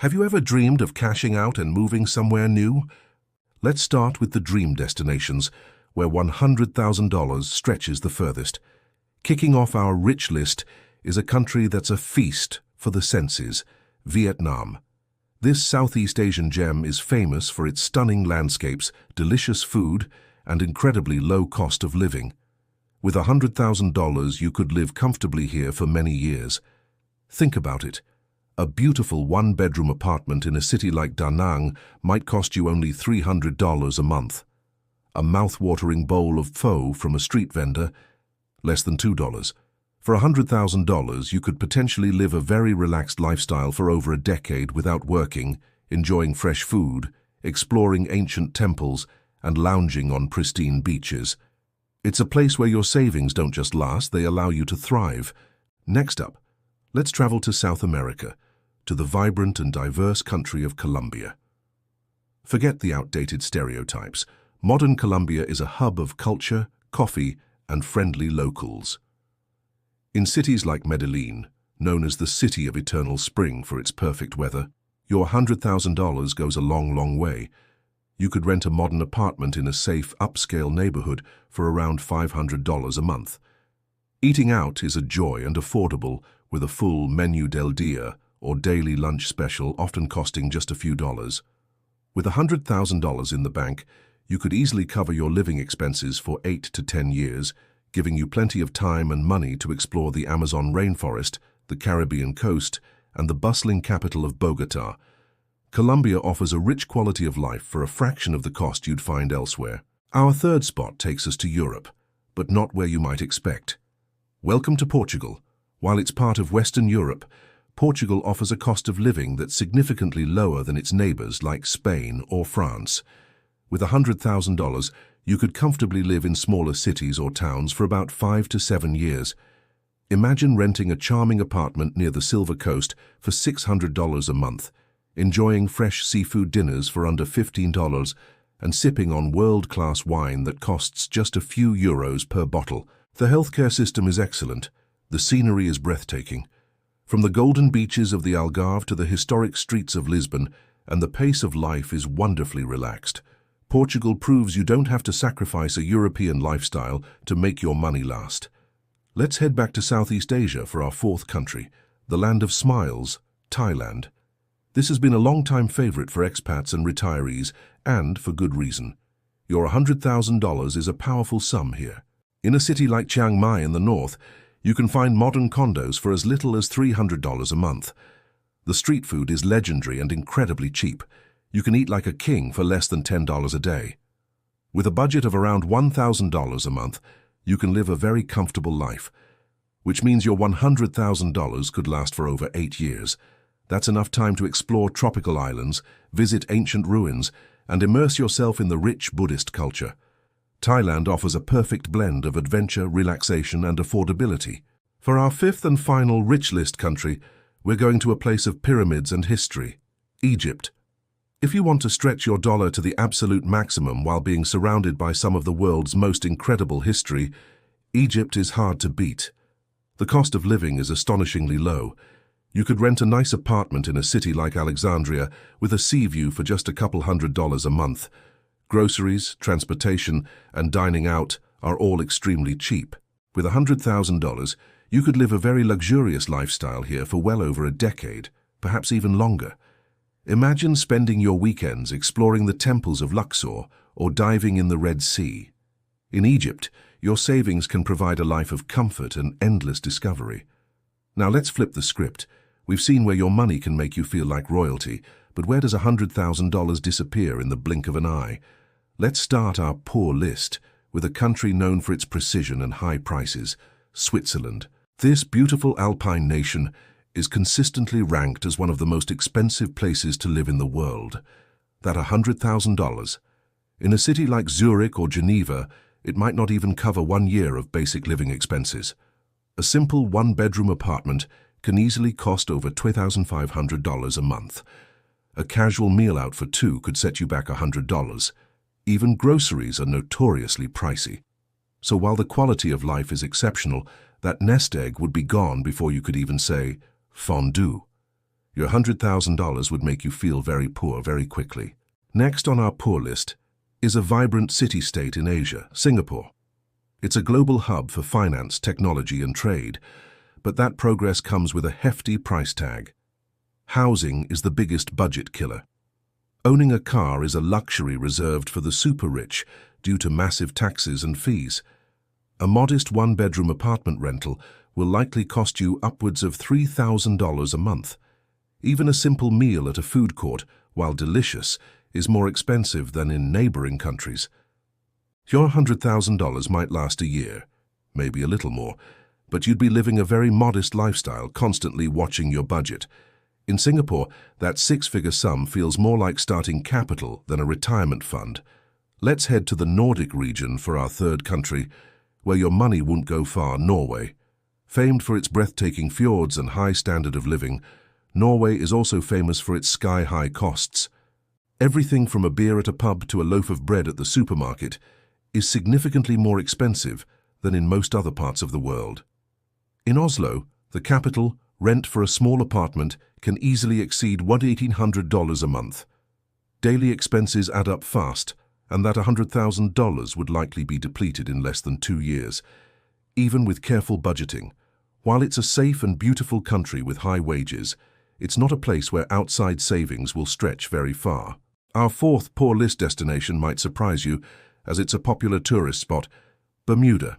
Have you ever dreamed of cashing out and moving somewhere new? Let's start with the dream destinations, where $100,000 stretches the furthest. Kicking off our rich list is a country that's a feast for the senses, Vietnam. This Southeast Asian gem is famous for its stunning landscapes, delicious food, and incredibly low cost of living. With $100,000, you could live comfortably here for many years. Think about it. A beautiful one-bedroom apartment in a city like Da Nang might cost you only $300 a month. A mouth-watering bowl of pho from a street vendor, less than $2. For $100,000, you could potentially live a very relaxed lifestyle for over a decade without working, enjoying fresh food, exploring ancient temples, and lounging on pristine beaches. It's a place where your savings don't just last, they allow you to thrive. Next up, let's travel to South America, to the vibrant and diverse country of Colombia. Forget the outdated stereotypes. Modern Colombia is a hub of culture, coffee, and friendly locals. In cities like Medellin, known as the City of Eternal Spring for its perfect weather, your $100,000 goes a long, long way. You could rent a modern apartment in a safe, upscale neighborhood for around $500 a month. Eating out is a joy and affordable, with a full menu del dia or daily lunch special often costing just a few dollars. With $100,000 in the bank, you could easily cover your living expenses for 8 to 10 years, giving you plenty of time and money to explore the Amazon rainforest, the Caribbean coast, and the bustling capital of Bogota. Colombia offers a rich quality of life for a fraction of the cost you'd find elsewhere. Our third spot takes us to Europe, but not where you might expect. Welcome to Portugal. While it's part of Western Europe, Portugal offers a cost of living that's significantly lower than its neighbors like Spain or France. With $100,000, you could comfortably live in smaller cities or towns for about 5 to 7 years. Imagine renting a charming apartment near the Silver Coast for $600 a month, enjoying fresh seafood dinners for under $15, and sipping on world-class wine that costs just a few euros per bottle. The healthcare system is excellent. The scenery is breathtaking. From the golden beaches of the Algarve to the historic streets of Lisbon, and the pace of life is wonderfully relaxed. Portugal proves you don't have to sacrifice a European lifestyle to make your money last. Let's head back to Southeast Asia for our fourth country, the land of smiles, Thailand. This has been a long-time favorite for expats and retirees, and for good reason. Your $100,000 is a powerful sum here. In a city like Chiang Mai in the north, you can find modern condos for as little as $300 a month. The street food is legendary and incredibly cheap. You can eat like a king for less than $10 a day. With a budget of around $1,000 a month, you can live a very comfortable life, which means your $100,000 could last for over 8 years. That's enough time to explore tropical islands, visit ancient ruins, and immerse yourself in the rich Buddhist culture. Thailand offers a perfect blend of adventure, relaxation, and affordability. For our fifth and final rich list country, we're going to a place of pyramids and history, Egypt. If you want to stretch your dollar to the absolute maximum while being surrounded by some of the world's most incredible history, Egypt is hard to beat. The cost of living is astonishingly low. You could rent a nice apartment in a city like Alexandria with a sea view for just a couple $100 a month. Groceries, transportation, and dining out are all extremely cheap. With $100,000, you could live a very luxurious lifestyle here for well over a decade, perhaps even longer. Imagine spending your weekends exploring the temples of Luxor or diving in the Red Sea. In Egypt, your savings can provide a life of comfort and endless discovery. Now let's flip the script. We've seen where your money can make you feel like royalty, but where does $100,000 disappear in the blink of an eye? Let's start our poor list with a country known for its precision and high prices, Switzerland. This beautiful alpine nation is consistently ranked as one of the most expensive places to live in the world. That $100,000. In a city like Zurich or Geneva, it might not even cover 1 year of basic living expenses. A simple one-bedroom apartment can easily cost over $2,500 a month. A casual meal out for two could set you back $100. Even groceries are notoriously pricey. So while the quality of life is exceptional, that nest egg would be gone before you could even say fondue. Your $100,000 would make you feel very poor very quickly. Next on our poor list is a vibrant city-state in Asia, Singapore. It's a global hub for finance, technology, and trade, but that progress comes with a hefty price tag. Housing is the biggest budget killer. Owning a car is a luxury reserved for the super-rich due to massive taxes and fees. A modest one-bedroom apartment rental will likely cost you upwards of $3,000 a month. Even a simple meal at a food court, while delicious, is more expensive than in neighboring countries. Your $100,000 might last a year, maybe a little more, but you'd be living a very modest lifestyle, constantly watching your budget. In Singapore, that six-figure sum feels more like starting capital than a retirement fund. Let's head to the Nordic region for our third country, where your money won't go far, Norway. Famed for its breathtaking fjords and high standard of living, Norway is also famous for its sky-high costs. Everything from a beer at a pub to a loaf of bread at the supermarket is significantly more expensive than in most other parts of the world. In Oslo, the capital, rent for a small apartment can easily exceed $1,800 a month. Daily expenses add up fast, and that $100,000 would likely be depleted in less than 2 years. Even with careful budgeting, while it's a safe and beautiful country with high wages, it's not a place where outside savings will stretch very far. Our fourth poor list destination might surprise you, as it's a popular tourist spot, Bermuda.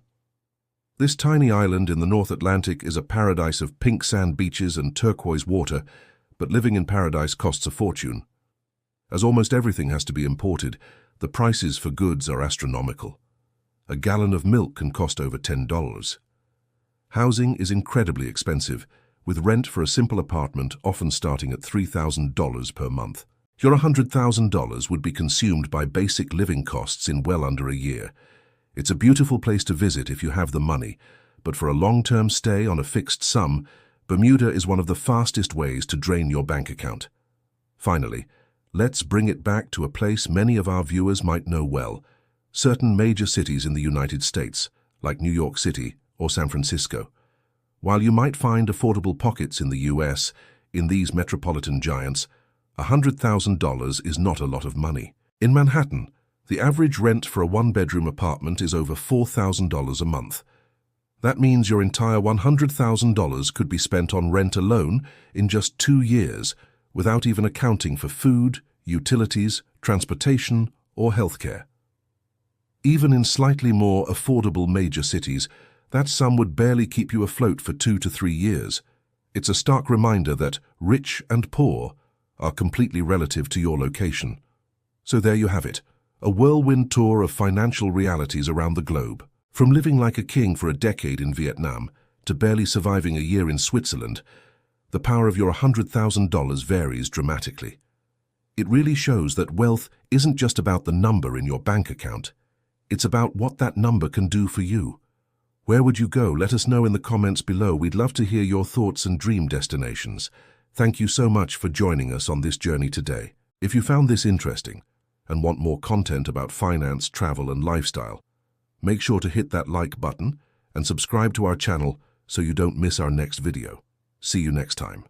This tiny island in the North Atlantic is a paradise of pink sand beaches and turquoise water, but living in paradise costs a fortune. As almost everything has to be imported, the prices for goods are astronomical. A gallon of milk can cost over $10. Housing is incredibly expensive, with rent for a simple apartment often starting at $3,000 per month. Your $100,000 would be consumed by basic living costs in well under a year. It's a beautiful place to visit if you have the money, but for a long-term stay on a fixed sum, Bermuda is one of the fastest ways to drain your bank account. Finally, let's bring it back to a place many of our viewers might know well, certain major cities in the United States, like New York City or San Francisco. While you might find affordable pockets in the US, in these metropolitan giants, $100,000 is not a lot of money. In Manhattan, the average rent for a one-bedroom apartment is over $4,000 a month. That means your entire $100,000 could be spent on rent alone in just 2 years, without even accounting for food, utilities, transportation, or healthcare. Even in slightly more affordable major cities, that sum would barely keep you afloat for 2 to 3 years. It's a stark reminder that rich and poor are completely relative to your location. So there you have it, a whirlwind tour of financial realities around the globe. From living like a king for a decade in Vietnam to barely surviving a year in Switzerland, the power of your $100,000 varies dramatically. It really shows that wealth isn't just about the number in your bank account. It's about what that number can do for you. Where would you go? Let us know in the comments below. We'd love to hear your thoughts and dream destinations. Thank you so much for joining us on this journey today. If you found this interesting and want more content about finance, travel, and lifestyle, make sure to hit that like button and subscribe to our channel so you don't miss our next video. See you next time.